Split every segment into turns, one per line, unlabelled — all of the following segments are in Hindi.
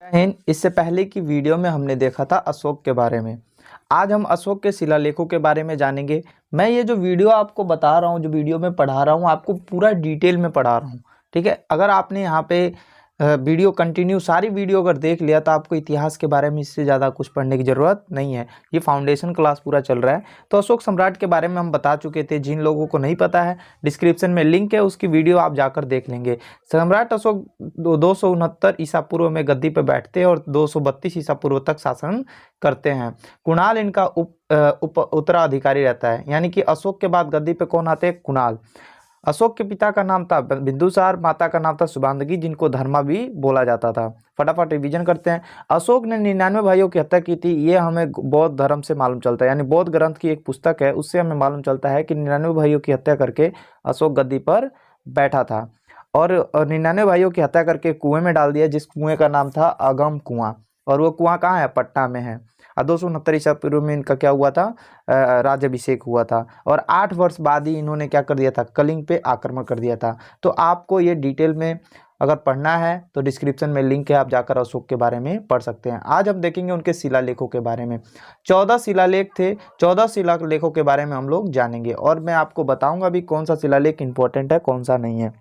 हिंद। इससे पहले की वीडियो में हमने देखा था अशोक के बारे में। आज हम अशोक के शिलालेखों के बारे में जानेंगे। मैं ये जो वीडियो आपको बता रहा हूँ, जो वीडियो में पढ़ा रहा हूँ, आपको पूरा डिटेल में पढ़ा रहा हूँ। ठीक है, अगर आपने यहाँ पे वीडियो कंटिन्यू सारी वीडियो अगर देख लिया तो आपको इतिहास के बारे में इससे ज़्यादा कुछ पढ़ने की ज़रूरत नहीं है। ये फाउंडेशन क्लास पूरा चल रहा है। तो अशोक सम्राट के बारे में हम बता चुके थे। जिन लोगों को नहीं पता है, डिस्क्रिप्शन में लिंक है, उसकी वीडियो आप जाकर देख लेंगे। सम्राट अशोक 269 ईसा पूर्व में गद्दी पर बैठते हैं और 232 ईसा पूर्व तक शासन करते हैं। कुणाल इनका उत्तराधिकारी रहता है, यानी कि अशोक के बाद गद्दी पे कौन आते हैं? कुणाल। अशोक के पिता का नाम था बिंदुसार, माता का नाम था शुभांगी, जिनको धर्मा भी बोला जाता था। फटाफट रिवीजन करते हैं। अशोक ने 99 भाइयों की हत्या की थी। ये हमें बौद्ध धर्म से मालूम चलता है, यानी बौद्ध ग्रंथ की एक पुस्तक है, उससे हमें मालूम चलता है कि 99 भाइयों की हत्या करके अशोक गद्दी पर बैठा था। और 99 भाइयों की हत्या करके कुएं में डाल दिया, जिस कुएं का नाम था अगम कुआं। और वो कुआं कहाँ है? पटना में है। और 269 ईसा पूर्व में इनका क्या हुआ था? राज्याभिषेक हुआ था। और 8 वर्ष बाद ही इन्होंने क्या कर दिया था? कलिंग पे आक्रमण कर दिया था। तो आपको ये डिटेल में अगर पढ़ना है तो डिस्क्रिप्शन में लिंक है, आप जाकर अशोक के बारे में पढ़ सकते हैं। आज हम देखेंगे उनके शिलालेखों के बारे में। 14 शिलालेख थे। 14 शिलालेखों के बारे में हम लोग जानेंगे और मैं आपको बताऊंगा भी कौन सा शिलालेख इंपॉर्टेंट है, कौन सा नहीं है।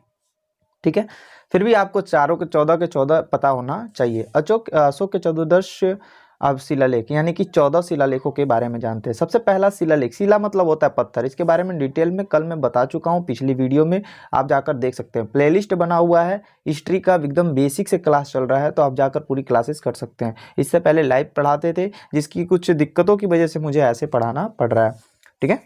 ठीक है, फिर भी आपको चारों के 14 के 14 पता होना चाहिए। अशोक के चतुर्दश अब शिलालेख, यानी कि 14 शिलालेखों के बारे में जानते हैं। सबसे पहला शिलालेख, शिला मतलब होता है पत्थर। इसके बारे में डिटेल में कल मैं बता चुका हूँ पिछली वीडियो में, आप जाकर देख सकते हैं। प्लेलिस्ट बना हुआ है, हिस्ट्री का एकदम बेसिक से क्लास चल रहा है, तो आप जाकर पूरी क्लासेस कर सकते हैं। इससे पहले लाइव पढ़ाते थे, जिसकी कुछ दिक्कतों की वजह से मुझे ऐसे पढ़ाना पड़ रहा है। ठीक है,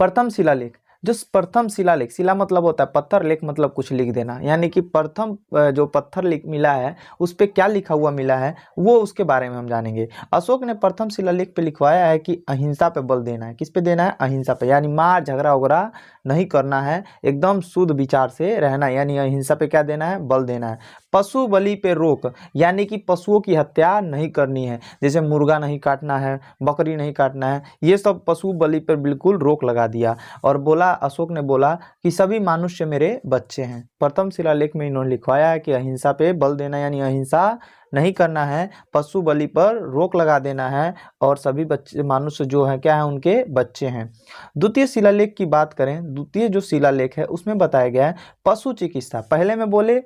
प्रथम शिलालेख। जो प्रथम शिलालेख, शिला मतलब होता है पत्थर, लेख मतलब कुछ लिख देना, यानी कि प्रथम जो पत्थर मिला है उस पर क्या लिखा हुआ मिला है वो उसके बारे में हम जानेंगे। अशोक ने प्रथम शिलालेख पे लिखवाया है कि अहिंसा पे बल देना है। किस पे देना है? अहिंसा पे, यानी मार झगड़ा वगैरह नहीं करना है, एकदम शुद्ध विचार से रहना है, यानी अहिंसा पे क्या देना है? बल देना है। पशु बलि पे रोक, यानी कि पशुओं की हत्या नहीं करनी है, जैसे मुर्गा नहीं काटना है, बकरी नहीं काटना है, ये सब पशु बलि पर बिल्कुल रोक लगा दिया। और बोला, अशोक ने बोला कि सभी मनुष्य मेरे बच्चे हैं। प्रथम शिलालेख में इन्होंने लिखवाया है कि अहिंसा पे बल देना, यानी अहिंसा नहीं करना है, पशु बलि पर रोक लगा देना है, और सभी बच्चे मनुष्य जो है क्या है? उनके बच्चे हैं। द्वितीय शिलालेख की बात करें, द्वितीय जो शिलालेख है उसमें बताया गया है पशु चिकित्सा। पहले में बोले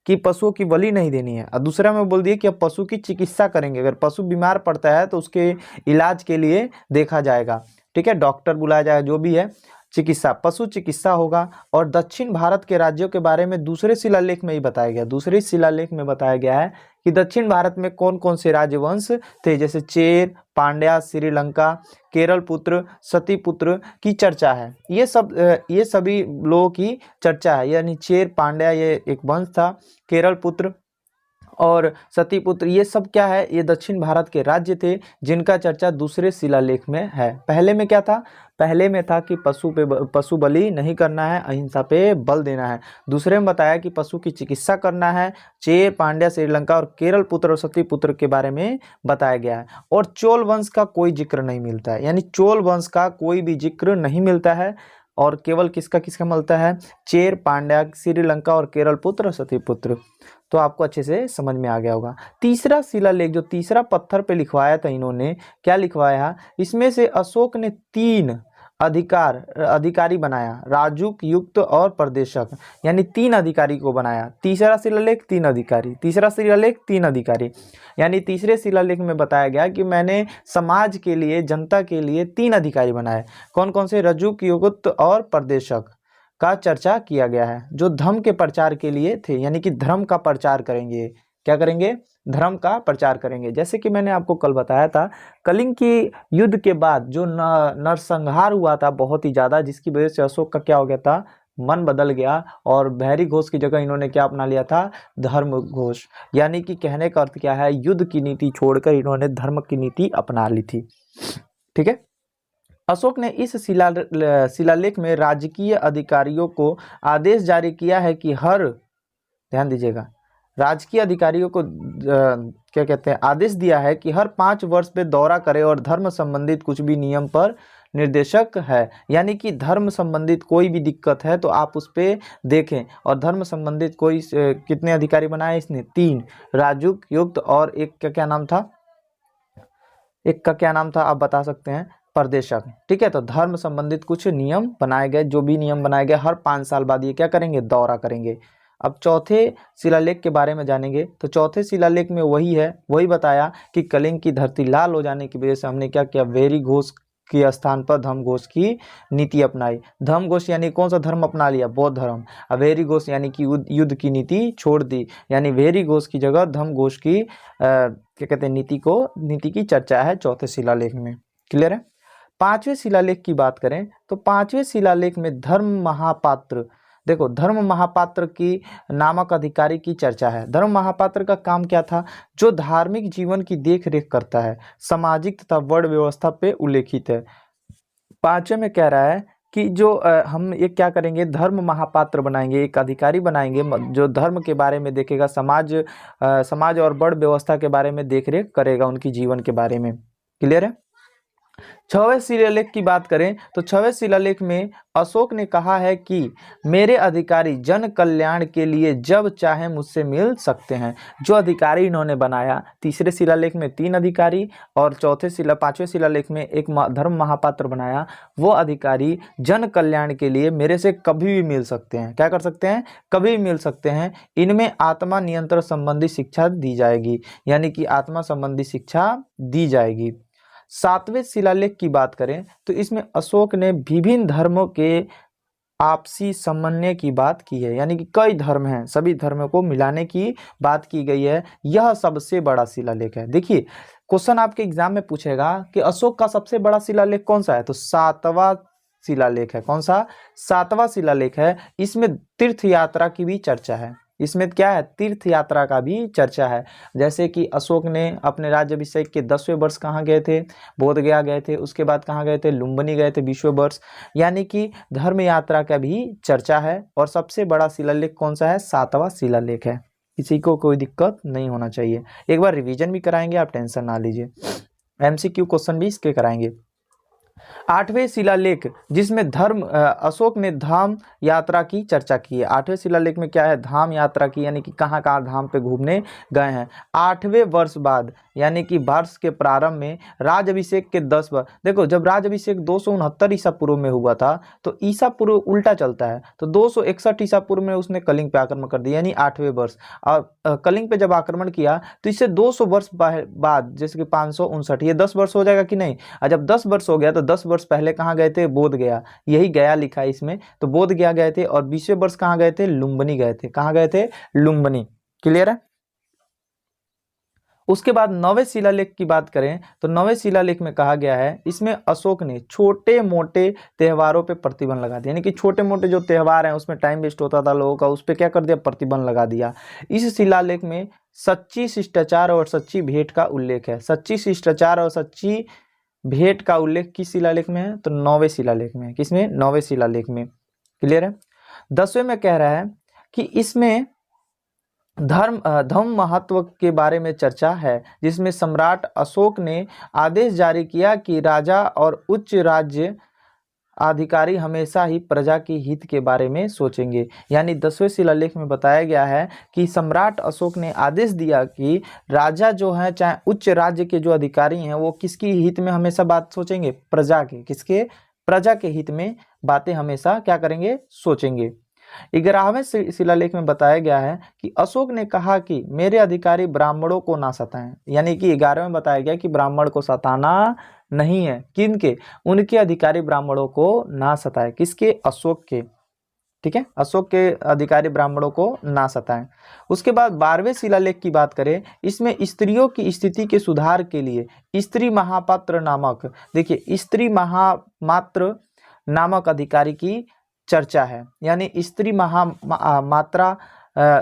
कि पशुओं की बलि नहीं देनी है, और दूसरा में बोल दिए कि अब पशु की चिकित्सा करेंगे। अगर पशु बीमार पड़ता है तो उसके इलाज के लिए देखा जाएगा। ठीक है, डॉक्टर बुलाया जाएगा, जो भी है चिकित्सा, पशु चिकित्सा होगा। और दक्षिण भारत के राज्यों के बारे में दूसरे शिलालेख में ही बताया गया। दूसरे शिलालेख में बताया गया है कि दक्षिण भारत में कौन कौन से राजवंश थे, जैसे चेर, पांड्या, श्रीलंका, केरल पुत्र, सतीपुत्र की चर्चा है। ये सभी लोगों की चर्चा है, यानी चेर, पांड्या ये एक वंश था, केरल पुत्र और सतीपुत्र ये सब क्या है? ये दक्षिण भारत के राज्य थे, जिनका चर्चा दूसरे शिलालेख में है। पहले में क्या था? पहले में था कि पशु बलि नहीं करना है, अहिंसा पे बल देना है। दूसरे में बताया कि पशु की चिकित्सा करना है। चेर, पांड्या, श्रीलंका और केरल पुत्र और सतीपुत्र के बारे में बताया गया है। और चोल वंश का कोई जिक्र नहीं मिलता है, यानी चोल वंश का कोई भी जिक्र नहीं मिलता है, और केवल किसका किसका मिलता है? चेर, पांड्या, श्रीलंका और केरल पुत्र, सतीपुत्र। तो आपको अच्छे से समझ में आ गया होगा। तीसरा शिलालेख, जो तीसरा पत्थर पे लिखवाया था इन्होंने, क्या लिखवाया? इसमें से अशोक ने 3 अधिकारी बनाया, राजुक, युक्त और प्रदेशक, यानी 3 अधिकारी को बनाया। तीसरा शिलालेख 3 अधिकारी, तीसरा शिलालेख 3 अधिकारी, यानी तीसरे शिलालेख में बताया गया कि मैंने समाज के लिए, जनता के लिए 3 अधिकारी बनाए। कौन कौन से? रजुक, युक्त और प्रदेशक का चर्चा किया गया है, जो धर्म के प्रचार के लिए थे, यानी कि धर्म का प्रचार करेंगे। क्या करेंगे? धर्म का प्रचार करेंगे। जैसे कि मैंने आपको कल बताया था, कलिंग की युद्ध के बाद जो नरसंहार हुआ था बहुत ही ज़्यादा, जिसकी वजह से अशोक का क्या हो गया था? मन बदल गया, और भैरी घोष की जगह इन्होंने क्या अपना लिया था? धर्म घोष। यानी कि कहने का अर्थ क्या है? युद्ध की नीति छोड़कर इन्होंने धर्म की नीति अपना ली थी। ठीक है, अशोक ने इस शिलालेख में राजकीय अधिकारियों को आदेश जारी किया है कि ध्यान दीजिएगा, राजकीय अधिकारियों को क्या कहते हैं? आदेश दिया है कि हर 5 वर्ष पे दौरा करे और धर्म संबंधित कुछ भी नियम पर निर्देशक है। यानी कि धर्म संबंधित कोई भी दिक्कत है तो आप उस पर देखें। और धर्म संबंधित कोई कितने अधिकारी बनाए इसने? 3, राजयुक्त, युक्त और एक का क्या नाम था? एक का क्या नाम था आप बता सकते हैं? प्रदेशक। ठीक है, तो धर्म संबंधित कुछ नियम बनाए गए। जो भी नियम बनाए गए हर 5 साल बाद ये क्या करेंगे? दौरा करेंगे। अब चौथे शिलालेख के बारे में जानेंगे। तो चौथे शिलालेख में वही बताया कि कलिंग की धरती लाल हो जाने की वजह से हमने क्या किया? वेरी घोष के स्थान पर धर्म घोष की नीति अपनाई। धर्म घोष यानी कौन सा धर्म अपना लिया? बौद्ध धर्म। अब वेरी घोष यानी कि युद्ध की नीति छोड़ दी। यानी वेरी घोष की जगह धर्म घोष की क्या कहते हैं? नीति की चर्चा है चौथे शिलालेख में। क्लियर है? 5वें शिलालेख की बात करें तो 5वें शिलालेख में धर्म महापात्र, देखो धर्म महापात्र की नामक अधिकारी की चर्चा है। धर्म महापात्र का काम क्या था? जो धार्मिक जीवन की देख रेख करता है, सामाजिक तथा वर्ण व्यवस्था पे उल्लेखित है। 5वें में कह रहा है कि जो हम एक क्या करेंगे? धर्म महापात्र बनाएंगे, एक अधिकारी बनाएंगे जो धर्म के बारे में देखेगा, समाज और वर्ण व्यवस्था के बारे में देख रेख करेगा, उनकी जीवन के बारे में। क्लियर है? 6वें शिलालेख की बात करें तो 6वें शिलालेख में अशोक ने कहा है कि मेरे अधिकारी जन कल्याण के लिए जब चाहे मुझसे मिल सकते हैं। जो अधिकारी इन्होंने बनाया, तीसरे शिलालेख में 3 अधिकारी और 5वें शिलालेख में एक धर्म महापात्र बनाया, वो अधिकारी जन कल्याण के लिए मेरे से कभी भी मिल सकते हैं। क्या कर सकते हैं? कभी भी मिल सकते हैं। इनमें आत्मा नियंत्रण संबंधी शिक्षा दी जाएगी, यानी कि आत्मा संबंधी शिक्षा दी जाएगी। 7वें शिलालेख की बात करें तो इसमें अशोक ने विभिन्न धर्मों के आपसी समन्वय की बात की है। यानी कि कई धर्म हैं, सभी धर्मों को मिलाने की बात की गई है। यह सबसे बड़ा शिलालेख है। देखिए क्वेश्चन आपके एग्जाम में पूछेगा कि अशोक का सबसे बड़ा शिलालेख कौन सा है? तो 7वां शिलालेख है। कौन सा? 7वां शिलालेख है। इसमें तीर्थ यात्रा की भी चर्चा है। इसमें क्या है? तीर्थ यात्रा का भी चर्चा है। जैसे कि अशोक ने अपने राज्याभिषेक के 10वें वर्ष कहाँ गए थे? बोध गया गए थे। उसके बाद कहाँ गए थे? लुम्बिनी गए थे 20वें वर्ष। यानी कि धर्म यात्रा का भी चर्चा है। और सबसे बड़ा शिलालेख कौन सा है? 7वां शिलालेख है। किसी को कोई दिक्कत नहीं होना चाहिए। एक बार रिवीजन भी कराएंगे, आप टेंशन ना लीजिए। MCQ क्वेश्चन भी इसके कराएंगे। 8वें शिलालेख जिसमें अशोक ने धाम यात्रा की चर्चा की है। 8वें शिलालेख में क्या है? धाम यात्रा की, यानी कि कहाँ कहाँ धाम पे घूमने गए हैं। 8वें वर्ष बाद यानी कि वर्ष के प्रारंभ में राजाभिषेक के 10 वर्ष, देखो जब राजाभिषेक 269 ईसा पूर्व में हुआ था तो ईसा पूर्व उल्टा चलता है, तो 261 ईसा पूर्व में उसने कलिंग पे आक्रमण कर दिया, यानी 8वें वर्ष। और कलिंग पे जब आक्रमण किया तो इससे 200 वर्ष बाद, जैसे कि 559, ये 10 वर्ष हो जाएगा कि नहीं? और जब 10 वर्ष हो गया तो 10 वर्ष पहले कहाँ गए थे? बोध गया। यही गया लिखा है इसमें, तो बोध गया गए थे। और 20वें वर्ष कहाँ गए थे? लुम्बिनी गए थे। कहाँ गए थे? लुम्बिनी। क्लियर है? उसके बाद 9वें शिलालेख की बात करें तो 9वें शिलालेख में कहा गया है, इसमें अशोक ने छोटे मोटे त्योहारों पे प्रतिबंध लगा दिया। यानी कि छोटे मोटे जो त्योहार हैं उसमें टाइम वेस्ट होता था लोगों का, उस पर क्या कर दिया? प्रतिबंध लगा दिया। इस शिलालेख में सच्ची शिष्टाचार और सच्ची भेंट का उल्लेख है। सच्ची शिष्टाचार और सच्ची भेंट का उल्लेख किस शिलालेख में है? तो 9वें शिलालेख में। किसमें? 9वें शिलालेख में। क्लियर है? 10वें में कह रहा है कि इसमें धर्म महत्व के बारे में चर्चा है, जिसमें सम्राट अशोक ने आदेश जारी किया कि राजा और उच्च राज्य अधिकारी हमेशा ही प्रजा के हित के बारे में सोचेंगे। यानी 10वें शिलालेख में बताया गया है कि सम्राट अशोक ने आदेश दिया कि राजा जो है, चाहे उच्च राज्य के जो अधिकारी हैं, वो किसकी हित में हमेशा बात सोचेंगे? प्रजा के। किसके? प्रजा के हित में बातें हमेशा क्या करेंगे? सोचेंगे। 11वें शिलालेख में बताया गया है कि अशोक ने कहा कि मेरे अधिकारी ब्राह्मणों को ना सताएं। यानी कि 11वें में बताया गया कि ब्राह्मण को सताना नहीं है। किनके? उनके अधिकारी ब्राह्मणों को ना सताएं। किसके? अशोक के। ठीक है, अशोक के अधिकारी ब्राह्मणों को ना सताएं। उसके बाद 12वें शिलालेख की बात करें, इसमें स्त्रियों की स्थिति के सुधार के लिए स्त्री महापात्र नामक, देखिए स्त्री महामात्र नामक अधिकारी की चर्चा है। यानी स्त्री मात्रा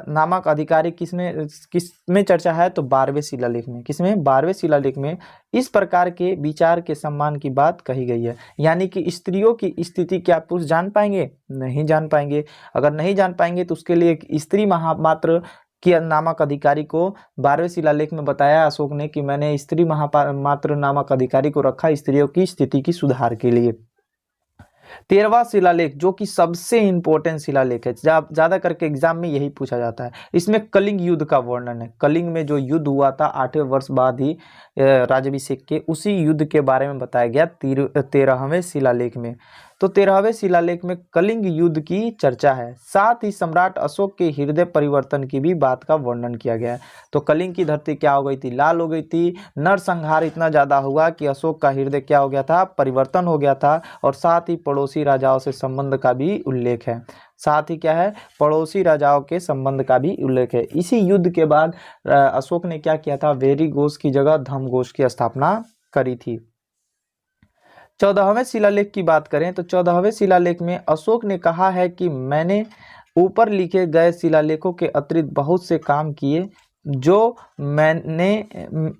नामक अधिकारी किसमें चर्चा है? तो 12वें शिलालेख में। किसमें? 12वें शिलालेख में इस प्रकार के विचार के सम्मान की बात कही गई है। यानी कि स्त्रियों की स्थिति क्या पुरुष जान पाएंगे? नहीं जान पाएंगे। अगर नहीं जान पाएंगे तो उसके लिए एक स्त्री महामात्र कि नामक अधिकारी को 12वें शिलालेख में बताया अशोक ने कि मैंने स्त्री महामात्र नामक अधिकारी को रखा स्त्रियों की स्थिति की सुधार के लिए। 13वां शिलालेख जो कि सबसे इंपॉर्टेंट शिलालेख है, ज्यादा करके एग्जाम में यही पूछा जाता है। इसमें कलिंग युद्ध का वर्णन है। कलिंग में जो युद्ध हुआ था 8वें वर्ष बाद ही राज्याभिषेक के, उसी युद्ध के बारे में बताया गया 13वें शिलालेख में। तो 13वें शिलालेख में कलिंग युद्ध की चर्चा है, साथ ही सम्राट अशोक के हृदय परिवर्तन की भी बात का वर्णन किया गया है। तो कलिंग की धरती क्या हो गई थी, लाल हो गई थी। नरसंहार इतना ज्यादा हुआ कि अशोक का हृदय क्या हो गया था, परिवर्तन हो गया था। और साथ ही पड़ोसी राजाओं से संबंध का भी उल्लेख है। साथ ही क्या है, पड़ोसी राजाओं के संबंध का भी उल्लेख है। इसी युद्ध के बाद अशोक ने क्या किया था, वेरी घोष की जगह धम घोष की स्थापना करी थी। 14वें शिलालेख की बात करें तो 14वें शिलालेख में अशोक ने कहा है कि मैंने ऊपर लिखे गए शिलालेखों के अतिरिक्त बहुत से काम किए जो मैंने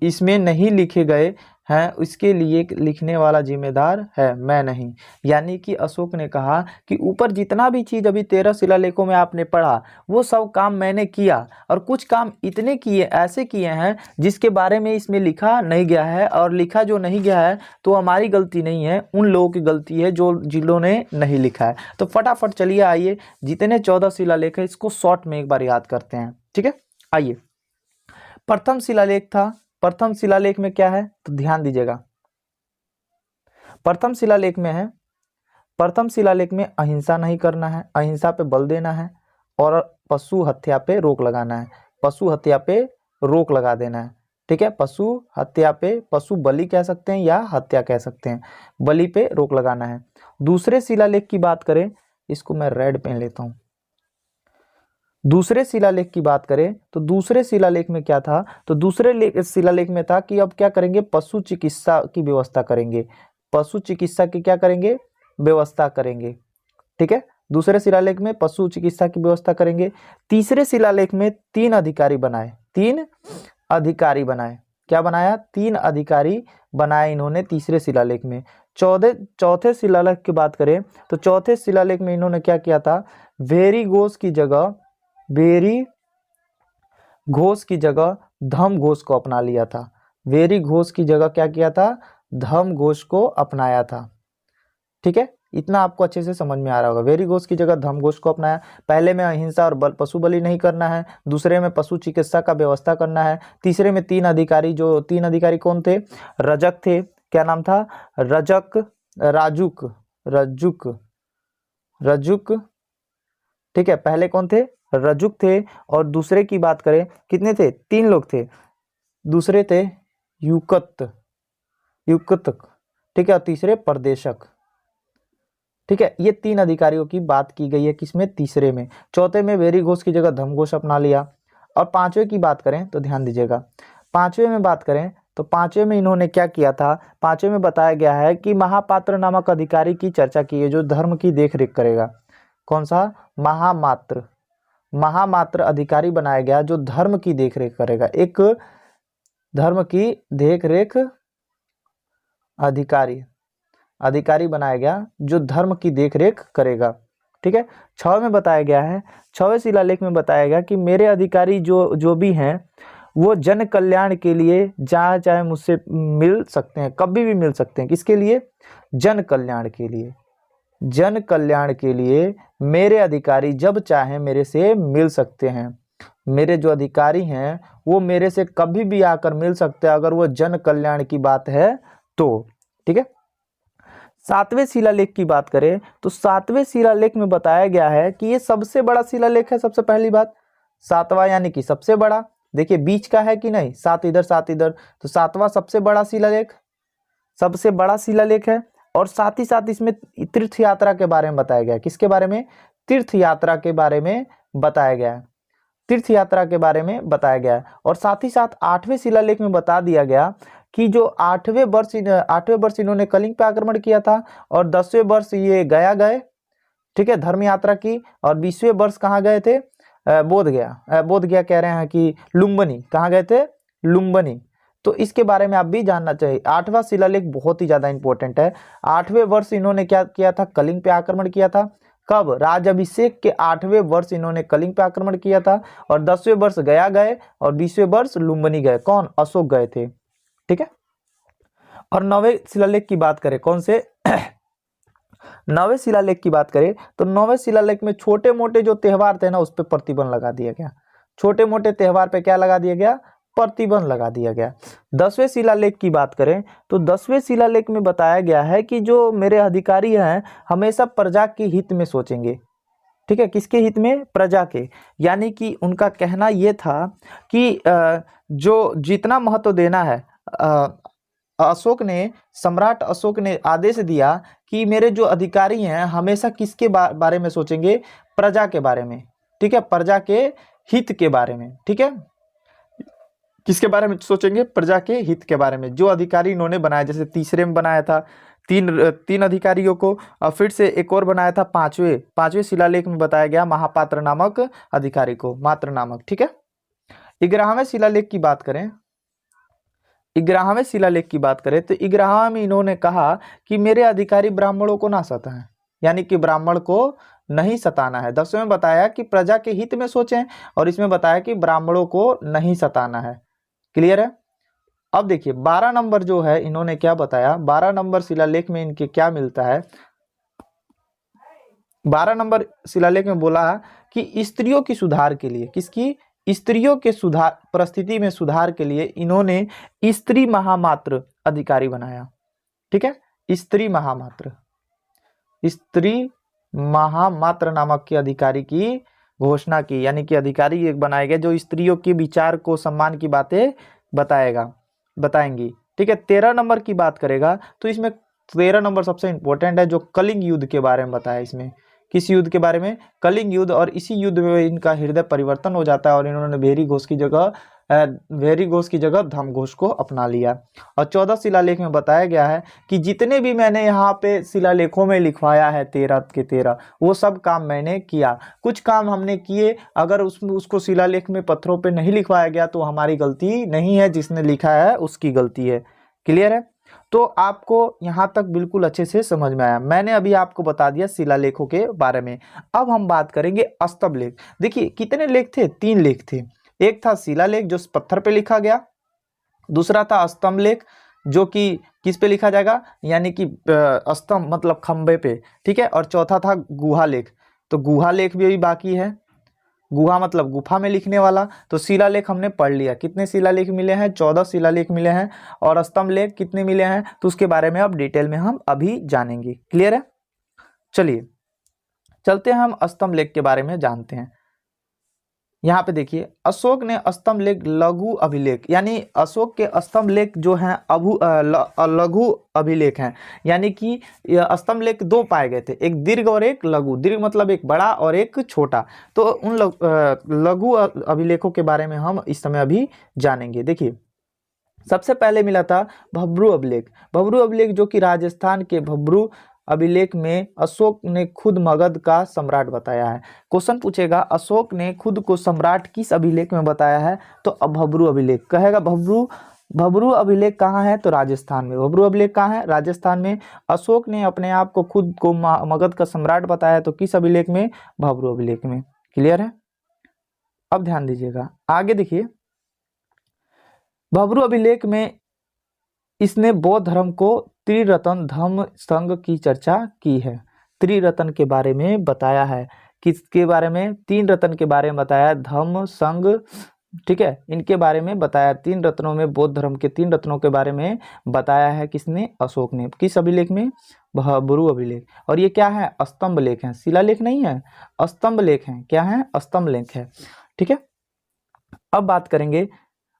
इसमें नहीं लिखे गए हैं, इसके लिए लिखने वाला जिम्मेदार है, मैं नहीं। यानी कि अशोक ने कहा कि ऊपर जितना भी चीज़ अभी 13 शिलालेखों में आपने पढ़ा वो सब काम मैंने किया, और कुछ काम इतने किए, ऐसे किए हैं जिसके बारे में इसमें लिखा नहीं गया है। और लिखा जो नहीं गया है तो हमारी गलती नहीं है, उन लोगों की गलती है जो जिन्होंने नहीं लिखा है। तो फटाफट चलिए आइए, जितने 14 शिलालेख है इसको शॉर्ट में एक बार याद करते हैं, ठीक है। आइए, प्रथम शिलालेख था। प्रथम शिलालेख में क्या है तो ध्यान दीजिएगा, प्रथम शिलालेख में है, प्रथम शिलालेख में अहिंसा नहीं करना है, अहिंसा पे बल देना है, और पशु हत्या पे रोक लगाना है। पशु हत्या पे रोक लगा देना है, ठीक है। पशु हत्या पे, पशु बलि कह सकते हैं या हत्या कह सकते हैं, बलि पे रोक लगाना है। दूसरे शिलालेख की बात करें, इसको मैं रेड पेन लेता हूं। दूसरे शिलालेख की बात करें तो दूसरे शिलालेख में क्या था, तो दूसरे शिलालेख में था कि अब क्या करेंगे, पशु चिकित्सा की व्यवस्था करेंगे। पशु चिकित्सा की क्या करेंगे, व्यवस्था करेंगे, ठीक है। दूसरे शिलालेख में पशु चिकित्सा की व्यवस्था करेंगे। तीसरे शिलालेख में 3 अधिकारी बनाए, 3 अधिकारी बनाए। क्या बनाया, 3 अधिकारी बनाए इन्होंने तीसरे शिलालेख में। चौथे शिलालेख की बात करें तो चौथे शिलालेख में इन्होंने क्या किया था, वेरी घोष की जगह, वेरी घोष की जगह धम घोष को अपना लिया था। वेरी घोष की जगह क्या किया था, धम घोष को अपनाया था, ठीक है। इतना आपको अच्छे से समझ में आ रहा होगा। वेरी घोष की जगह धम घोष को अपनाया। पहले में अहिंसा और पशु बलि नहीं करना है, दूसरे में पशु चिकित्सा का व्यवस्था करना है, तीसरे में 3 अधिकारी, जो 3 अधिकारी कौन थे, रजक थे। क्या नाम था, रजक, राजुक, रजुक, रजुक, ठीक है। पहले कौन थे, रजुक थे। और दूसरे की बात करें, कितने थे, 3 लोग थे। दूसरे थे युकत, युकतक, ठीक है। और तीसरे परदेशक, ठीक है। ये 3 अधिकारियों की बात की गई है किसमें, तीसरे में। चौथे में वेरी घोष की जगह धम घोष अपना लिया। और पांचवें की बात करें तो ध्यान दीजिएगा, पांचवें में बात करें तो पांचवें में इन्होंने क्या किया था, पांचवें में बताया गया है कि महापात्र नामक अधिकारी की चर्चा की है जो धर्म की देखरेख करेगा। कौन सा, महामात्र, महामात्र अधिकारी बनाया गया जो धर्म की देखरेख करेगा। एक धर्म की देखरेख अधिकारी, अधिकारी बनाया गया जो धर्म की देखरेख करेगा, ठीक है। 6 में बताया गया है, 6वें शिलालेख में बताया गया कि मेरे अधिकारी जो भी हैं वो जन कल्याण के लिए जहाँ चाहे मुझसे मिल सकते हैं, कभी भी मिल सकते हैं। किसके लिए, जन कल्याण के लिए। जन कल्याण के लिए मेरे अधिकारी जब चाहे मेरे से मिल सकते हैं। मेरे जो अधिकारी हैं वो मेरे से कभी भी आकर मिल सकते हैं अगर वो जन कल्याण की बात है तो, ठीक है। 7वें शिलालेख की बात करें तो 7वें शिलालेख में बताया गया है कि ये सबसे बड़ा शिलालेख है। सबसे पहली बात, 7वां यानी कि सबसे बड़ा। देखिए बीच का है कि नहीं, 7 इधर 7 इधर, तो 7वां सबसे बड़ा शिलालेख, सबसे बड़ा शिलालेख है। और साथ ही साथ इसमें तीर्थ यात्रा के बारे में बताया गया है। किसके बारे में, तीर्थ यात्रा के बारे में बताया गया है, तीर्थ यात्रा के बारे में बताया गया है। और साथ ही साथ 8वें शिलालेख में बता दिया गया कि जो 8वें वर्ष इन्होंने कलिंग पे आक्रमण किया था, और 10वें वर्ष ये गया गए, ठीक है, धर्म यात्रा की। और 20वें वर्ष कहाँ गए थे, बोध गया, बोध गया कह रहे हैं कि लुम्बिनी, कहाँ गए थे, लुम्बिनी। तो इसके बारे में आप भी जानना चाहिए। 8वां शिलालेख बहुत ही ज्यादा इंपॉर्टेंट है। 8वें वर्ष इन्होंने क्या किया था, कलिंग पे आक्रमण किया था। कब? राजाभिषेक के 8वें वर्ष इन्होंने कलिंग पे आक्रमण किया था, और 10वें वर्ष गया गए, और 20वें वर्ष लुम्बिनी गए। कौन? अशोक गए थे। ठीक है। और 9वें शिलालेख की बात करें, कौन से 9वें शिलालेख की बात करें तो 9वें शिलालेख में छोटे मोटे जो त्योहार थे ना, उस पर प्रतिबंध लगा दिया गया। छोटे मोटे त्योहार पे क्या लगा दिया गया? प्रतिबंध लगा दिया गया। 10वें शिलालेख की बात करें तो 10वें शिलालेख में बताया गया है कि जो मेरे अधिकारी हैं हमेशा प्रजा के हित में सोचेंगे। ठीक है, किसके हित में? प्रजा के। यानी कि उनका कहना यह था कि जो जितना महत्व देना है, अशोक ने, सम्राट अशोक ने आदेश दिया कि मेरे जो अधिकारी हैं हमेशा किसके बारे में सोचेंगे? प्रजा के बारे में। ठीक है, प्रजा के हित के बारे में। ठीक है, किसके बारे में सोचेंगे? प्रजा के हित के बारे में। जो अधिकारी इन्होंने बनाया, जैसे तीसरे में बनाया था तीन अधिकारियों को, और फिर से एक और बनाया था पांचवें शिलालेख में बताया गया महापात्र नामक अधिकारी को, मात्र नामक। ठीक है। 11वें शिलालेख की बात करें, 11वें शिलालेख की बात करें तो 11वें में इन्होंने कहा कि मेरे अधिकारी ब्राह्मणों को ना सताएं, यानी कि ब्राह्मण को नहीं सताना है। 10वें में बताया कि प्रजा के हित में सोचें, और इसमें बताया कि ब्राह्मणों को नहीं सताना है। क्लियर है। अब देखिए 12 नंबर जो है इन्होंने क्या बताया, 12 नंबर शिलालेख में इनके क्या मिलता है। 12 नंबर शिलालेख में बोला कि स्त्रियों की सुधार के लिए, किसकी? स्त्रियों के सुधार, परिस्थिति में सुधार के लिए इन्होंने स्त्री महामात्र अधिकारी बनाया। ठीक है, स्त्री महामात्र नामक के अधिकारी की घोषणा की, यानी कि अधिकारी एक बनाए गए जो स्त्रियों के विचार को, सम्मान की बातें बताएंगी। ठीक है। 13 नंबर की बात करेगा तो इसमें 13 नंबर सबसे इंपॉर्टेंट है, जो कलिंग युद्ध के बारे में बताया। इसमें किस युद्ध के बारे में? कलिंग युद्ध। और इसी युद्ध में इनका हृदय परिवर्तन हो जाता है और इन्होंने भेरी घोष की जगह धर्मघोष को अपना लिया। और 14 शिलालेख में बताया गया है कि जितने भी मैंने यहाँ पे शिलालेखों में लिखवाया है 13 के 13, वो सब काम मैंने किया। कुछ काम हमने किए, अगर उसको शिलालेख में पत्थरों पे नहीं लिखवाया गया तो हमारी गलती नहीं है, जिसने लिखा है उसकी गलती है। क्लियर है। तो आपको यहाँ तक बिल्कुल अच्छे से समझ में आया। मैंने अभी आपको बता दिया शिलालेखों के बारे में। अब हम बात करेंगे स्तंभ लेख। देखिए कितने लेख थे? 3 लेख थे। एक था शिलालेख जो पत्थर पे लिखा गया, दूसरा था स्तंभ लेख जो कि किस पे लिखा जाएगा, यानी कि स्तंभ मतलब खंबे पे। ठीक है। और चौथा था गुहा लेख। तो गुहा लेख भी बाकी है, गुहा मतलब गुफा में लिखने वाला। तो शिलालेख हमने पढ़ लिया। कितने शिलालेख मिले हैं? 14 शिलालेख मिले हैं। और स्तंभ लेख कितने मिले हैं तो उसके बारे में अब डिटेल में हम अभी जानेंगे। क्लियर है। चलिए चलते हैं, हम स्तंभ लेख के बारे में जानते हैं। यहाँ पे देखिए अशोक ने स्तंभ लेख लघु अभिलेख, यानी अशोक के स्तंभ लेख जो हैं लघु अभिलेख हैं। यानी कि स्तंभ लेख 2 पाए गए थे, एक दीर्घ और एक लघु। दीर्घ मतलब एक बड़ा और एक छोटा। तो उन लघु अभिलेखों के बारे में हम इस समय अभी जानेंगे। देखिए सबसे पहले मिला था भब्रू अभिलेख। भब्रू अभिलेख जो कि राजस्थान के भब्रू अभिलेख में अशोक ने खुद मगध का सम्राट बताया है। क्वेश्चन पूछेगा अशोक ने खुद को सम्राट किस अभिलेख में बताया है, तो अब भब्रू अभिलेख कहेगा। भब्रू अभिलेख कहाँ है? तो राजस्थान में। भब्रू अभिलेख कहाँ है? राजस्थान में। अशोक ने अपने आप को खुद को मगध का सम्राट बताया, तो किस अभिलेख में? भब्रू अभिलेख में। क्लियर है। अब ध्यान दीजिएगा आगे देखिए, भब्रू अभिलेख में इसने बौद्ध धर्म को त्रिरत्न धम्म संघ की चर्चा की है। त्रिरत्न के बारे में बताया है। किसके बारे में? 3 रत्न के बारे में बताया, धम्म संघ। ठीक है, इनके बारे में बताया। 3 रत्नों में, बौद्ध धर्म के 3 रत्नों के बारे में बताया है। किसने? अशोक ने। किस अभिलेख में? भब्रू अभिलेख। और ये क्या है? स्तंभ लेख है, शिलालेख नहीं है, स्तंभ लेख है। क्या है? स्तंभ लेख है। ठीक है। अब बात करेंगे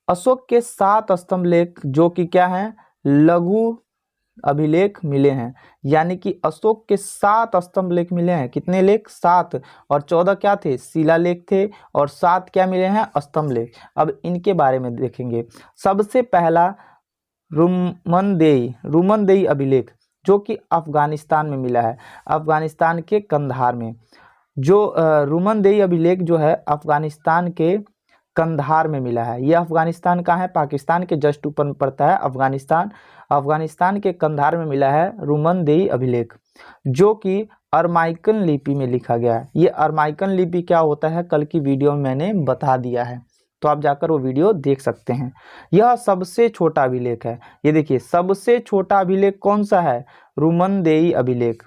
अशोक के 7 स्तंभ लेख जो कि क्या है? लघु अभिलेख मिले हैं। यानी कि अशोक के 7 स्तंभ लेख मिले हैं। कितने लेख? 7। और 14 क्या थे? शिलालेख थे। और 7 क्या मिले हैं? स्तंभ लेख। अब इनके बारे में देखेंगे। सबसे पहला रुमनदेई अभिलेख जो कि अफगानिस्तान में मिला है, अफगानिस्तान के कंधार में। जो रुमनदेई अभिलेख जो है अफगानिस्तान के कंधार में मिला है। यह अफगानिस्तान का है, पाकिस्तान के जस्ट ऊपर पड़ता है अफगानिस्तान। अफगानिस्तान के कंधार में मिला है रुमनदेई अभिलेख, जो कि अरमाइकन लिपि में लिखा गया है। ये अरमाइकन लिपि क्या होता है कल की वीडियो में मैंने बता दिया है, तो आप जाकर वो वीडियो देख सकते हैं। यह सबसे छोटा अभिलेख है। ये देखिए सबसे छोटा अभिलेख कौन सा है, रुमनदेई अभिलेख।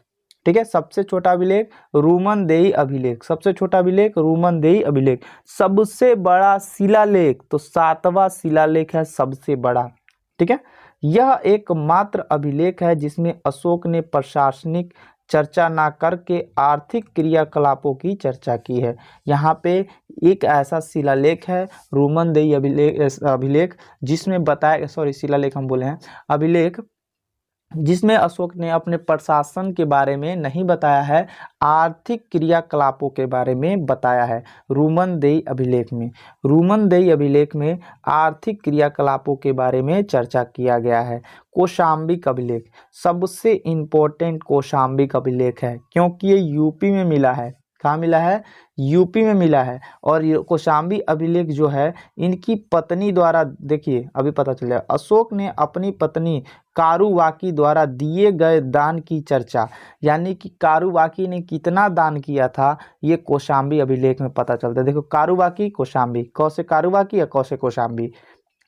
ठीक है, सबसे छोटा अभिलेख रुमनदेई अभिलेख, सबसे छोटा अभिलेख रुमनदेई अभिलेख। सबसे बड़ा शिलालेख तो 7वां शिलालेख है सबसे बड़ा। ठीक है, यह एकमात्र अभिलेख है जिसमें अशोक ने प्रशासनिक चर्चा ना करके आर्थिक क्रियाकलापों की चर्चा की है। यहाँ पे एक ऐसा शिलालेख है रुमनदेई अभिलेख जिसमें बताया, सॉरी शिलालेख हम बोले हैं, अभिलेख जिसमें अशोक ने अपने प्रशासन के बारे में नहीं बताया है, आर्थिक क्रियाकलापों के बारे में बताया है। रुमनदेई अभिलेख में, रुमनदेई अभिलेख में आर्थिक क्रियाकलापों के बारे में चर्चा किया गया है। कौशाम्बिक अभिलेख सबसे इम्पोर्टेंट कौशाम्बिक अभिलेख है क्योंकि ये यूपी में मिला है। कहाँ मिला है, यूपी में मिला है। और ये कौशाम्बी अभिलेख जो है इनकी पत्नी द्वारा, देखिए अभी पता चला, अशोक ने अपनी पत्नी कारुवाकी द्वारा दिए गए दान की चर्चा, यानी कि कारुवाकी ने कितना दान किया था ये कौशाम्बी अभिलेख में पता चलता है। देखो कारुवाकी कौशाम्बी, कौ से कारुवाकी या कौ से कौशाम्बी।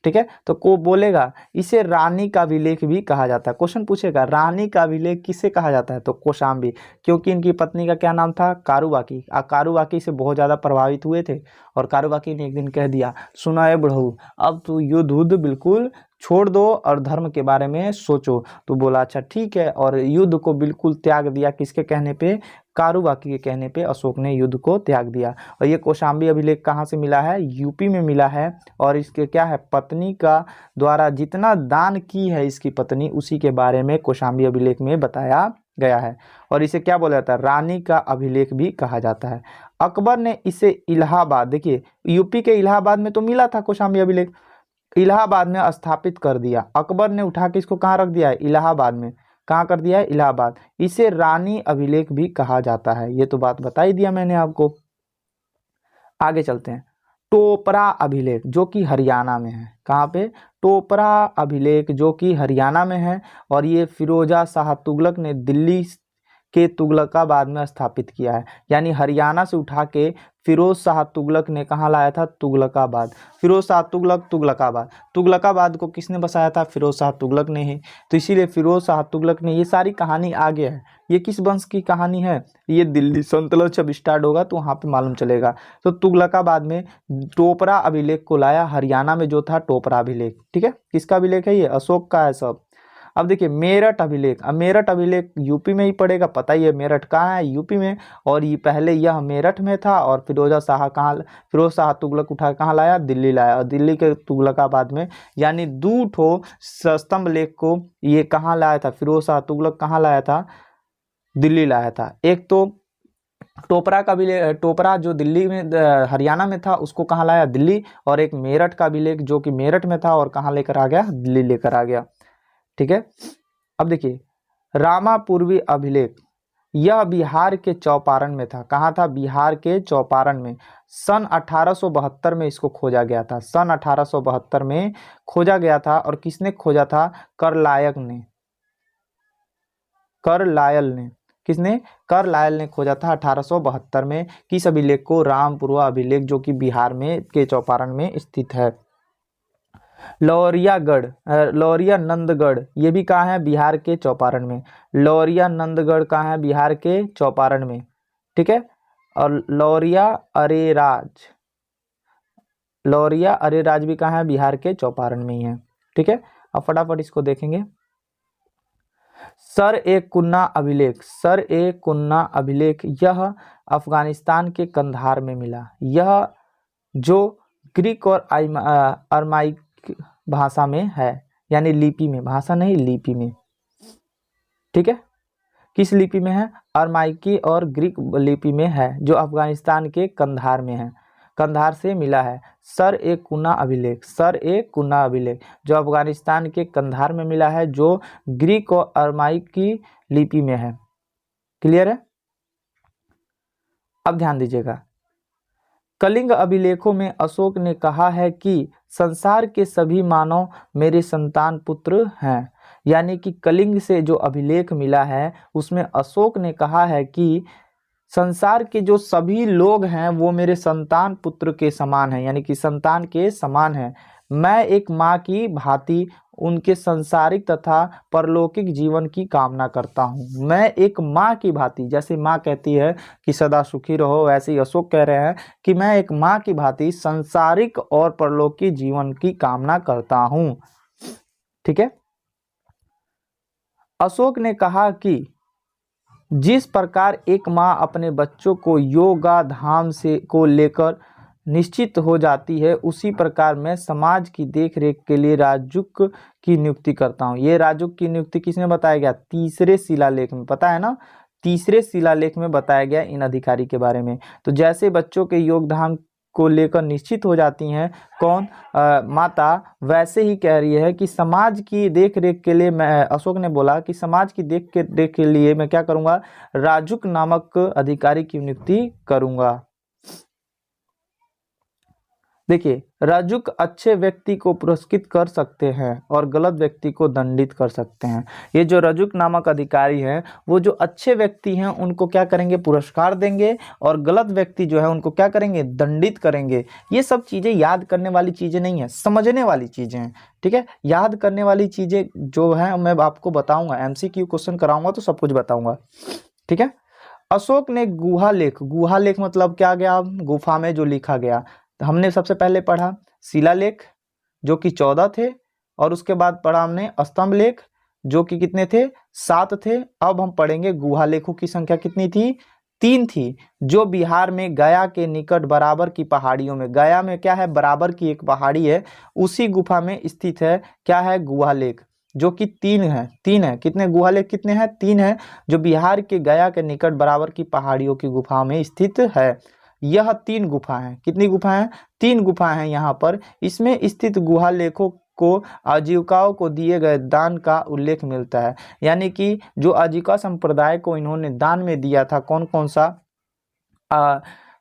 ठीक है, तो को बोलेगा इसे रानी का अभिलेख भी कहा जाता है। क्वेश्चन पूछेगा रानी का अभिलेख किसे कहा जाता है, तो कौशाम्बी, क्योंकि इनकी पत्नी का क्या नाम था, कारुवाकी। कारुवाकी से बहुत ज़्यादा प्रभावित हुए थे और कारुवाकी ने एक दिन कह दिया, सुना है बुढ़ऊ, अब तू युद्ध बिल्कुल छोड़ दो और धर्म के बारे में सोचो। तो बोला अच्छा ठीक है, और युद्ध को बिल्कुल त्याग दिया। किसके कहने पे, कारुवाकी के कहने पे अशोक ने युद्ध को त्याग दिया। और ये कौशाम्बी अभिलेख कहाँ से मिला है, यूपी में मिला है। और इसके क्या है, पत्नी का द्वारा जितना दान की है इसकी पत्नी, उसी के बारे में कौशाम्बी अभिलेख में बताया गया है। और इसे क्या बोला जाता है, रानी का अभिलेख भी कहा जाता है। अकबर ने इसे इलाहाबाद, देखिए यूपी के इलाहाबाद में तो मिला था कौशाम्बी अभिलेख, इलाहाबाद में स्थापित कर दिया। अकबर ने उठा के इसको कहाँ रख दिया है, इलाहाबाद में। कहाँ कर दिया है, इलाहाबाद। इसे रानी अभिलेख भी कहा जाता है। ये तो बात बता ही दिया मैंने आपको। आगे चलते हैं, टोपरा अभिलेख जो कि हरियाणा में है। कहाँ पे, टोपरा अभिलेख जो कि हरियाणा में है। और ये फिरोजा शाह तुगलक ने दिल्ली के तुगलकाबाद में स्थापित किया है। यानी हरियाणा से उठा के फिरोज शाह तुगलक ने कहाँ लाया था, तुगलकाबाद। फिरोज शाह तुगलक, तुगलकाबाद। तुगलकाबाद को किसने बसाया था, फिरोज शाह तुगलक ने ही। तो इसीलिए फिरोज शाह तुगलक ने, ये सारी कहानी आगे है। ये किस वंश की कहानी है, ये दिल्ली सल्तनत जब स्टार्ट होगा तो वहाँ पे मालूम चलेगा। तो तुगलकाबाद में टोपरा अभिलेख को लाया, हरियाणा में जो था टोपरा अभिलेख। ठीक है, किसका अभिलेख है ये, अशोक का है सब। अब देखिए मेरठ अभिलेख, अब मेरठ अभिलेख यूपी में ही पड़ेगा, पता ही है मेरठ कहाँ है, यूपी में। और ये पहले यह मेरठ में था और फिरोज शाह तुगलक उठा कहाँ लाया, दिल्ली लाया। और दिल्ली के तुगलकाबाद में, यानी दो ठो स्तंभ लेख को ये कहाँ लाया था, फिरोज शाह तुगलक कहाँ लाया था, दिल्ली लाया था। एक तो टोपरा का अभिलेख, टोपरा जो दिल्ली में हरियाणा में था उसको कहाँ लाया, दिल्ली। और एक मेरठ का अभिलेख जो कि मेरठ में था और कहाँ लेकर आ गया, दिल्ली लेकर आ गया। ठीक है, अब देखिए रामापूर्वी अभिलेख, यह बिहार के चौपारण में था। कहाँ था, बिहार के चौपारण में। सन 1872 में इसको खोजा गया था, सन 1872 में खोजा गया था। और किसने खोजा था, करलायल ने, करलायल ने, किसने, करलायल ने खोजा था 1872 में। किस अभिलेख को, रामपुरवा अभिलेख जो कि बिहार में के चौपारण में स्थित है। लौरियागढ़, लौरिया नंदगढ़, ये भी कहाँ है, बिहार के चौपारण में। लौरिया नंदगढ़ कहाँ है, बिहार के चौपारण में। ठीक है, और लौरिया अरेराज, लौरिया अरेराज भी कहाँ है, बिहार के चौपारण में ही है। ठीक है, अब फटाफट इसको देखेंगे। सर ए कुन्ना अभिलेख, सर ए कुन्ना अभिलेख, यह अफगानिस्तान के कंधार में मिला। यह जो ग्रीक और अरमाइक भाषा में है, यानी लिपि में, भाषा नहीं लिपि में। ठीक है, किस लिपि में है, अरमाइकी और ग्रीक लिपि में है, जो अफगानिस्तान के कंधार में है, कंधार से मिला है। सर ए कुन्ना अभिलेख, सर ए कुन्ना अभिलेख जो अफगानिस्तान के कंधार में मिला है, जो ग्रीक और अरमाइकी लिपि में है। क्लियर है, अब ध्यान दीजिएगा। कलिंग अभिलेखों में अशोक ने कहा है कि संसार के सभी मानव मेरे संतान पुत्र हैं। यानी कि कलिंग से जो अभिलेख मिला है उसमें अशोक ने कहा है कि संसार के जो सभी लोग हैं वो मेरे संतान पुत्र के समान हैं, यानी कि संतान के समान हैं। मैं एक माँ की भांति उनके सांसारिक तथा परलौकिक जीवन की कामना करता हूँ। मैं एक माँ की भांति, जैसे माँ कहती है कि सदा सुखी रहो, वैसे ही अशोक कह रहे हैं कि मैं एक माँ की भांति सांसारिक और परलौकिक जीवन की कामना करता हूँ। ठीक है। अशोक ने कहा कि जिस प्रकार एक माँ अपने बच्चों को योगा धाम से को लेकर निश्चित हो जाती है, उसी प्रकार मैं समाज की देखरेख के लिए राजुक की नियुक्ति करता हूँ। ये राजुक की नियुक्ति किसने बताया गया? तीसरे शिलालेख में, पता है ना, तीसरे शिलालेख में बताया गया इन अधिकारी के बारे में। तो जैसे बच्चों के योगधाम को लेकर निश्चित हो जाती हैं कौन? माता, वैसे ही कह रही है कि समाज की देख रेख के लिए मैं, अशोक ने बोला कि समाज की देख के लिए मैं क्या करूंगा? राजुक नामक अधिकारी की नियुक्ति करूंगा। देखिए, राजुक अच्छे व्यक्ति को पुरस्कृत कर सकते हैं और गलत व्यक्ति को दंडित कर सकते हैं। ये जो राजुक नामक अधिकारी हैं वो जो अच्छे व्यक्ति हैं उनको क्या करेंगे? पुरस्कार देंगे, और गलत व्यक्ति जो है उनको क्या करेंगे? दंडित करेंगे। ये सब चीज़ें याद करने वाली चीज़ें नहीं है, समझने वाली चीज़ें हैं। ठीक है, याद करने वाली चीज़ें जो है मैं आपको बताऊँगा, MCQ क्वेश्चन कराऊँगा तो सब कुछ बताऊँगा। ठीक है। अशोक ने गुहालेख, गुहालेख मतलब क्या गया? गुफा में जो लिखा गया। तो हमने सबसे पहले पढ़ा शिलालेख जो कि 14 थे, और उसके बाद पढ़ा हमने स्तंभ लेख जो कि कितने थे? 7 थे। अब हम पढ़ेंगे गुहालेखों की संख्या कितनी थी? 3 थी, जो बिहार में गया के निकट बराबर की पहाड़ियों में, गया में क्या है? बराबर की एक पहाड़ी है, उसी गुफा में स्थित है। क्या है? गुहालेख, जो कि 3 है। 3 है। कितने गुहालेख कितने हैं? 3 है, जो बिहार के गया के निकट बराबर की पहाड़ियों की गुफा में स्थित है। यह 3 गुफा हैं। कितनी गुफा हैं? 3 गुफा हैं यहाँ पर। इसमें स्थित गुहालेखों को आजीविकाओं को दिए गए दान का उल्लेख मिलता है। यानी कि जो आजीविका संप्रदाय को इन्होंने दान में दिया था, कौन कौन सा?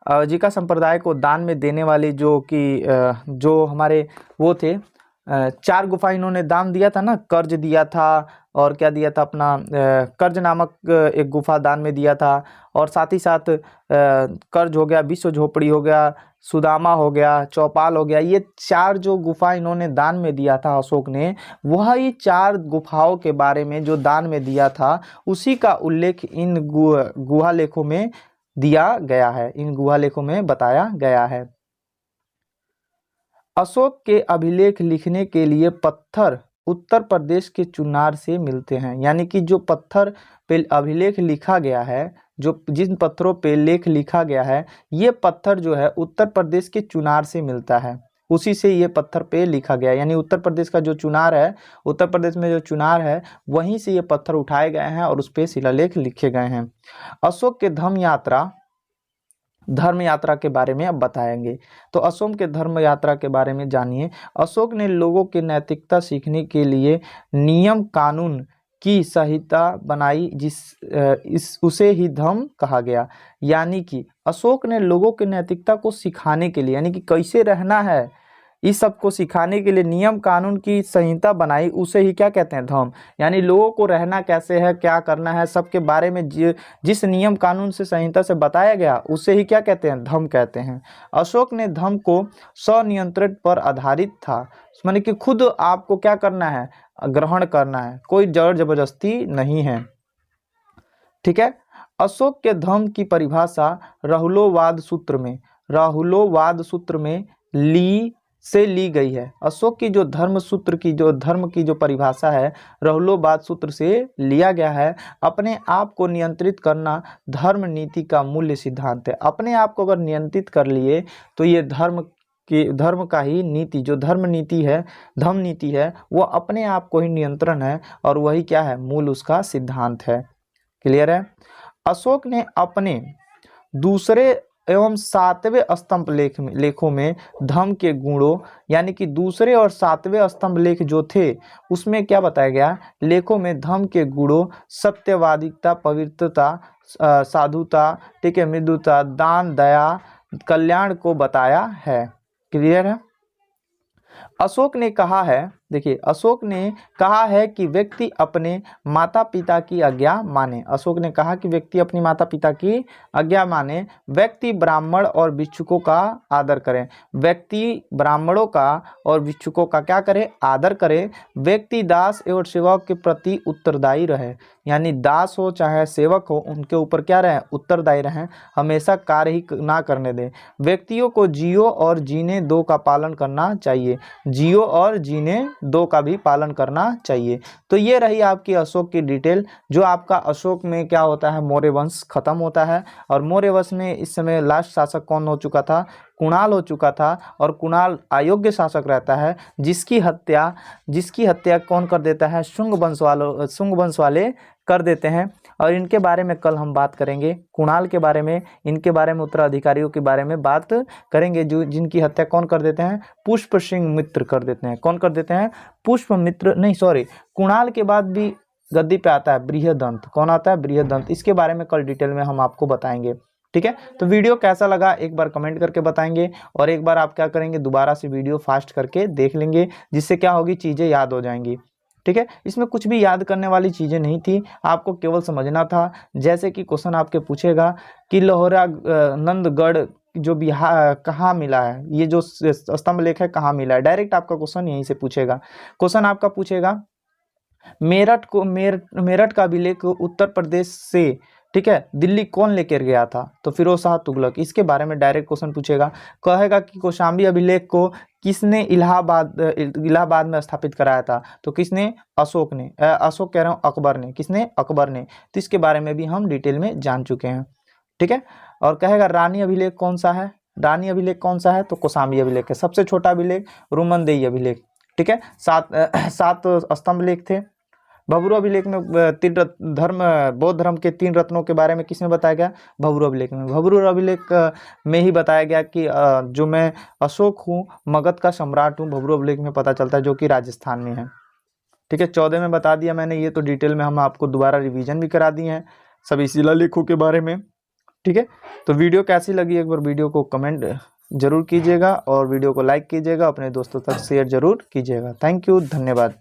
आजीविका संप्रदाय को दान में देने वाले जो कि जो हमारे वो थे, 4 गुफा इन्होंने दान दिया था ना, कर्ज दिया था, और क्या दिया था अपना? कर्ज नामक एक गुफा दान में दिया था, और साथ ही साथ कर्ज हो गया, विश्व झोपड़ी हो गया, सुदामा हो गया, चौपाल हो गया। ये 4 जो गुफा इन्होंने दान में दिया था अशोक ने, वह ये 4 गुफाओं के बारे में जो दान में दिया था उसी का उल्लेख इन गुहालेखों में दिया गया है, इन गुहालेखों में बताया गया है। अशोक के अभिलेख लिखने के लिए पत्थर उत्तर प्रदेश के चुनार से मिलते हैं। यानी कि जो पत्थर पे अभिलेख लिखा गया है, जो जिन पत्थरों पे लेख लिखा गया है, ये पत्थर जो है उत्तर प्रदेश के चुनार से मिलता है, उसी से ये पत्थर पे लिखा गया है। यानी उत्तर प्रदेश का जो चुनार है, उत्तर प्रदेश में जो चुनार है वहीं से ये पत्थर उठाए गए हैं और उस पर शिलालेख लिखे गए हैं। अशोक के धर्म यात्रा के बारे में अब बताएंगे। तो अशोक के धर्म यात्रा के बारे में जानिए। अशोक ने लोगों के नैतिकता सीखने के लिए नियम कानून की संहिता बनाई, उसे ही धर्म कहा गया। यानी कि अशोक ने लोगों के नैतिकता को सिखाने के लिए, यानी कि कैसे रहना है, इस सब को सिखाने के लिए नियम कानून की संहिता बनाई, उसे ही क्या कहते हैं? धर्म। यानी लोगों को रहना कैसे है, क्या करना है, सबके बारे में जिस नियम कानून से संहिता से बताया गया उसे ही क्या कहते हैं? धर्म कहते हैं। अशोक ने धर्म को स्वनियंत्रण पर आधारित था, माने कि खुद आपको क्या करना है? ग्रहण करना है, कोई जबर जबरदस्ती नहीं है। ठीक है। अशोक के धर्म की परिभाषा राहुलोवाद सूत्र में ली गई है। अशोक की जो धर्म की जो परिभाषा है राहुलोवाद सूत्र से लिया गया है। अपने आप को नियंत्रित करना धर्म नीति का मूल्य सिद्धांत है। अपने आप को अगर नियंत्रित कर लिए तो ये धर्म का ही नीति, जो धर्म नीति है वो अपने आप को ही नियंत्रण है, और वही क्या है? मूल उसका सिद्धांत है। क्लियर है। अशोक ने अपने दूसरे एवं 7वें स्तंभ लेखों में धर्म के गुणों, यानी कि दूसरे और 7वें स्तंभ लेख जो थे उसमें क्या बताया गया? लेखों में धर्म के गुणों सत्यवादिता, पवित्रता, साधुता, ठीक है, मृदुता, दान, दया, कल्याण को बताया है। क्लियर है। अशोक ने कहा है, देखिए अशोक ने कहा है कि व्यक्ति अपने माता पिता की आज्ञा माने। अशोक ने कहा कि व्यक्ति अपनी माता पिता की आज्ञा माने। व्यक्ति ब्राह्मण और भिक्षुकों का आदर करे। व्यक्ति ब्राह्मणों का और भिक्षुकों का क्या करे? आदर करे। व्यक्ति दास एवं सेवक के प्रति उत्तरदायी रहे, यानी दास हो चाहे सेवक हो उनके ऊपर क्या रहे? उत्तरदायी रहें, हमेशा कार्य ही ना करने दें। व्यक्तियों को जियो और जीने दो का पालन करना चाहिए। जियो और जीने दो का भी पालन करना चाहिए। तो ये रही आपकी अशोक की डिटेल। जो आपका अशोक में क्या होता है, मौर्य वंश खत्म होता है और मौर्य वंश में इस समय लास्ट शासक कौन हो चुका था? कुणाल हो चुका था। और कुणाल अयोग्य शासक रहता है जिसकी हत्या कौन कर देता है? शुंग वंश वाले कर देते हैं। और इनके बारे में कल हम बात करेंगे, कुणाल के बारे में, इनके बारे में, उत्तराधिकारियों के बारे में बात करेंगे जो जिनकी हत्या कौन कर देते हैं? पुष्प सिंह मित्र कर देते हैं। कौन कर देते हैं? कुणाल के बाद भी गद्दी पे आता है बृहदंत। कौन आता है? बृहदंत। इसके बारे में कल डिटेल में हम आपको बताएंगे। ठीक है, तो वीडियो कैसा लगा एक बार कमेंट करके बताएंगे और एक बार आप क्या करेंगे, दोबारा से वीडियो फास्ट करके देख लेंगे, जिससे क्या होगी, चीज़ें याद हो जाएंगी। ठीक है, इसमें कुछ भी याद करने वाली चीज़ें नहीं थी, आपको केवल समझना था। जैसे कि क्वेश्चन आपके पूछेगा कि लोहरा नंदगढ़ जो बिहार कहाँ मिला है, ये जो स्तंभ लेख है कहाँ मिला है, डायरेक्ट आपका क्वेश्चन यहीं से पूछेगा। क्वेश्चन आपका पूछेगा मेरठ का अभिलेख उत्तर प्रदेश से, ठीक है, दिल्ली कौन लेकर गया था? तो फिरोज शाह तुगलक। इसके बारे में डायरेक्ट क्वेश्चन पूछेगा। कहेगा कि कौशाम्बी अभिलेख को किसने इलाहाबाद में स्थापित कराया था? तो किसने? अशोक ने। अशोक कह रहा हूँ, अकबर ने। किसने? अकबर ने। तो इसके बारे में भी हम डिटेल में जान चुके हैं। ठीक है, और कहेगा रानी अभिलेख कौन सा है? रानी अभिलेख कौन सा है? तो कौशाम्बी अभिलेख है। सबसे छोटा अभिलेख रोमनदेही अभिलेख। ठीक है, सात स्तंभ लेख थे। भभरू अभिलेख में बौद्ध धर्म के 3 रत्नों के बारे में किसमें बताया गया? भभरू अभिलेख में। भभरू अभिलेख में ही बताया गया कि जो मैं अशोक हूँ, मगध का सम्राट हूँ, भभरू अभिलेख में पता चलता है, जो कि राजस्थान में है। ठीक है, 14 में बता दिया मैंने, ये तो डिटेल में हम आपको दोबारा रिवीजन भी करा दिए हैं सभी शिलालेखों के बारे में। ठीक है, तो वीडियो कैसी लगी एक बार वीडियो को कमेंट जरूर कीजिएगा और वीडियो को लाइक कीजिएगा, अपने दोस्तों तक शेयर जरूर कीजिएगा। थैंक यू, धन्यवाद।